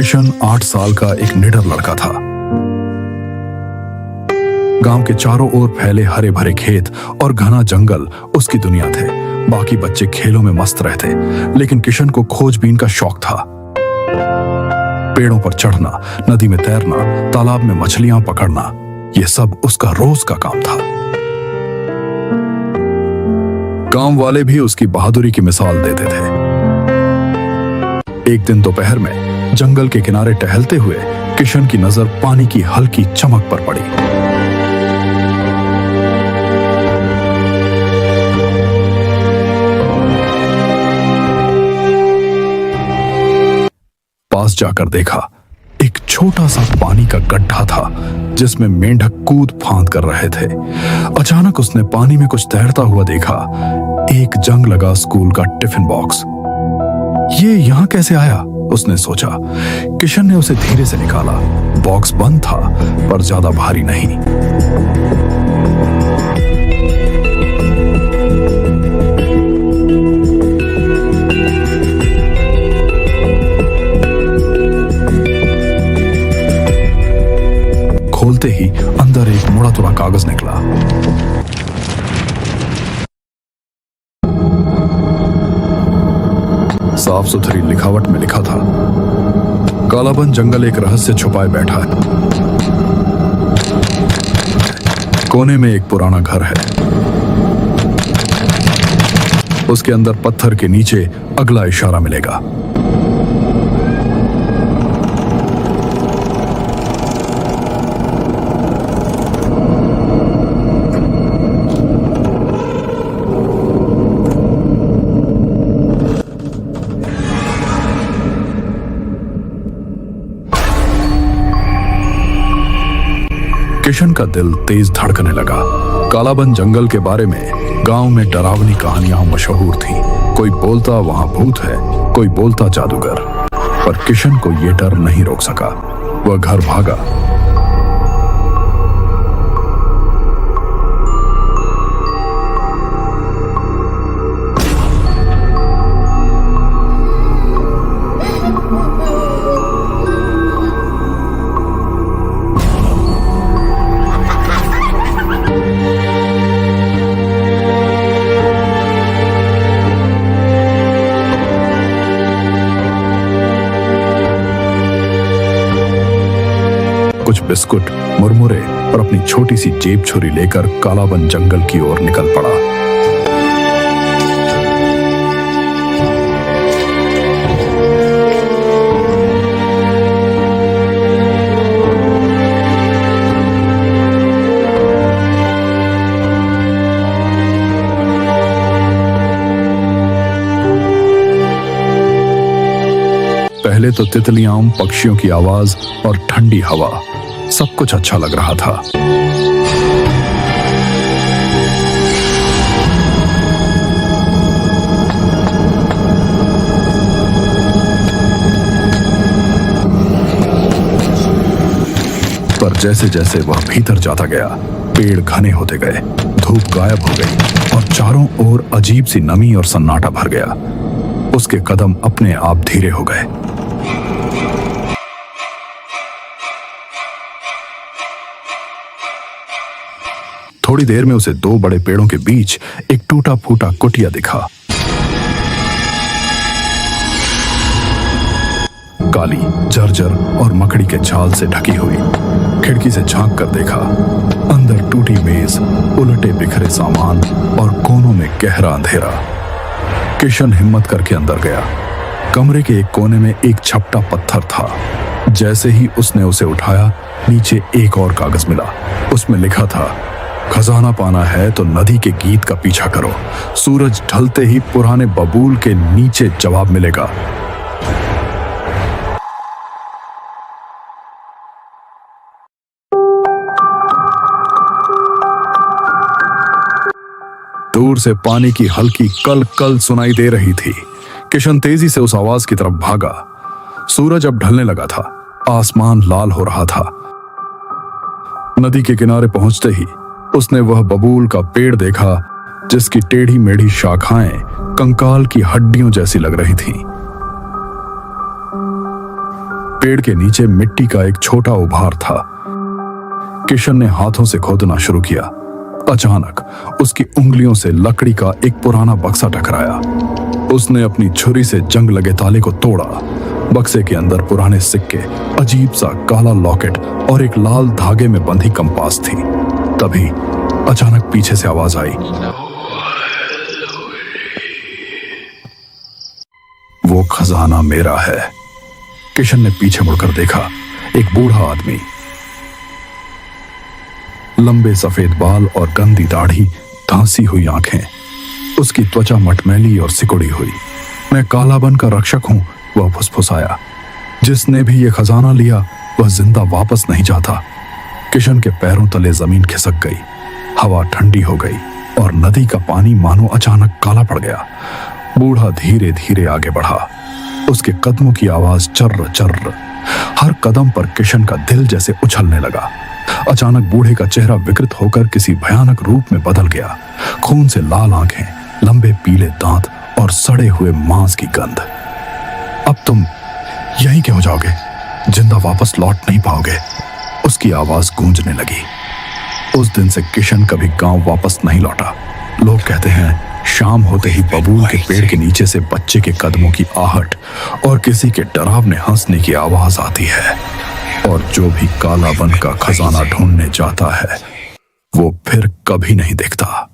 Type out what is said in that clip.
किशन 8 साल का एक निडर लड़का था। गांव के चारों ओर फैले हरे भरे खेत और घना जंगल उसकी दुनिया थे। बाकी बच्चे खेलों में मस्त रहते, लेकिन किशन को खोजबीन का शौक था। पेड़ों पर चढ़ना, नदी में तैरना, तालाब में मछलियां पकड़ना, यह सब उसका रोज का काम था। गांव वाले भी उसकी बहादुरी की मिसाल देते थे। एक दिन दोपहर में जंगल के किनारे टहलते हुए किशन की नजर पानी की हल्की चमक पर पड़ी। पास जाकर देखा, एक छोटा सा पानी का गड्ढा था जिसमें मेंढक कूद फांद कर रहे थे। अचानक उसने पानी में कुछ तैरता हुआ देखा, एक जंग लगा स्कूल का टिफिन बॉक्स। ये यहां कैसे आया, उसने सोचा। किशन ने उसे धीरे से निकाला। बॉक्स बंद था, पर ज्यादा भारी नहीं। खोलते ही अंदर एक मुड़ा तुड़ा कागज निकला। साफ सुथरी लिखावट में लिखा था, कालाबन जंगल एक रहस्य छुपाए बैठा है। कोने में एक पुराना घर है, उसके अंदर पत्थर के नीचे अगला इशारा मिलेगा। किशन का दिल तेज धड़कने लगा। कालाबन जंगल के बारे में गांव में डरावनी कहानियां मशहूर थीं। कोई बोलता वहां भूत है, कोई बोलता जादूगर, पर किशन को यह डर नहीं रोक सका। वह घर भागा। कुछ बिस्कुट, मुरमुरे और अपनी छोटी सी जेब छुरी लेकर कालाबन जंगल की ओर निकल पड़ा। पहले तो तितलियां, पक्षियों की आवाज और ठंडी हवा, सब कुछ अच्छा लग रहा था। पर जैसे जैसे वह भीतर जाता गया, पेड़ घने होते गए, धूप गायब हो गई और चारों ओर अजीब सी नमी और सन्नाटा भर गया। उसके कदम अपने आप धीरे हो गए। थोड़ी देर में उसे दो बड़े पेड़ों के बीच एक टूटा फूटा कुटिया दिखा। काली, जर्जर और मकड़ी के छाल से ढकी हुई। खिड़की से झांक कर देखा, अंदर टूटी मेज, उलटे बिखरे सामान और कोनों में गहरा अंधेरा। किशन हिम्मत करके अंदर गया। कमरे के एक कोने में एक छपटा पत्थर था। जैसे ही उसने उसे उठाया, नीचे एक और कागज मिला। उसमें लिखा था, खजाना पाना है तो नदी के गीत का पीछा करो, सूरज ढलते ही पुराने बबूल के नीचे जवाब मिलेगा। दूर से पानी की हल्की कल कल सुनाई दे रही थी। किशन तेजी से उस आवाज की तरफ भागा। सूरज अब ढलने लगा था, आसमान लाल हो रहा था। नदी के किनारे पहुंचते ही उसने वह बबूल का पेड़ देखा जिसकी टेढ़ी मेढ़ी शाखाएं कंकाल की हड्डियों जैसी लग रही थीं। पेड़ के नीचे मिट्टी का एक छोटा उभार था। किशन ने हाथों से खोदना शुरू किया। अचानक उसकी उंगलियों से लकड़ी का एक पुराना बक्सा टकराया। उसने अपनी छुरी से जंग लगे ताले को तोड़ा। बक्से के अंदर पुराने सिक्के, अजीब सा काला लॉकेट और एक लाल धागे में बंधी कंपास थी। तभी अचानक पीछे से आवाज आई, वो खजाना मेरा है। किशन ने पीछे मुड़कर देखा। एक बूढ़ा आदमी, लंबे सफेद बाल और गंदी दाढ़ी, धांसी हुई आंखें, उसकी त्वचा मटमैली और सिकुड़ी हुई। मैं कालाबन का रक्षक हूं, वह फुसफुसाया। जिसने भी यह खजाना लिया वह जिंदा वापस नहीं जाता। किशन के पैरों तले जमीन खिसक गई। हवा ठंडी हो गई और नदी का पानी मानो अचानक काला पड़ गया। बूढ़ा धीरे धीरे आगे बढ़ा। उसके कदमों की आवाज चर्र चर्र। हर कदम पर किशन का दिल जैसे उछलने लगा। अचानक बूढ़े का चेहरा विकृत होकर किसी भयानक रूप में बदल गया। खून से लाल आंखें, लंबे पीले दांत और सड़े हुए मांस की गंध। अब तुम यहीं क्यों जाओगे? जिंदा वापस लौट नहीं पाओगे, उसकी आवाज गूंजने लगी। उस दिन से किशन कभी गांव वापस नहीं लौटा। लोग कहते हैं शाम होते ही बबूल के पेड़ के नीचे से बच्चे के कदमों की आहट और किसी के डरावने हंसने की आवाज आती है, और जो भी कालाबन का खजाना ढूंढने जाता है वो फिर कभी नहीं दिखता।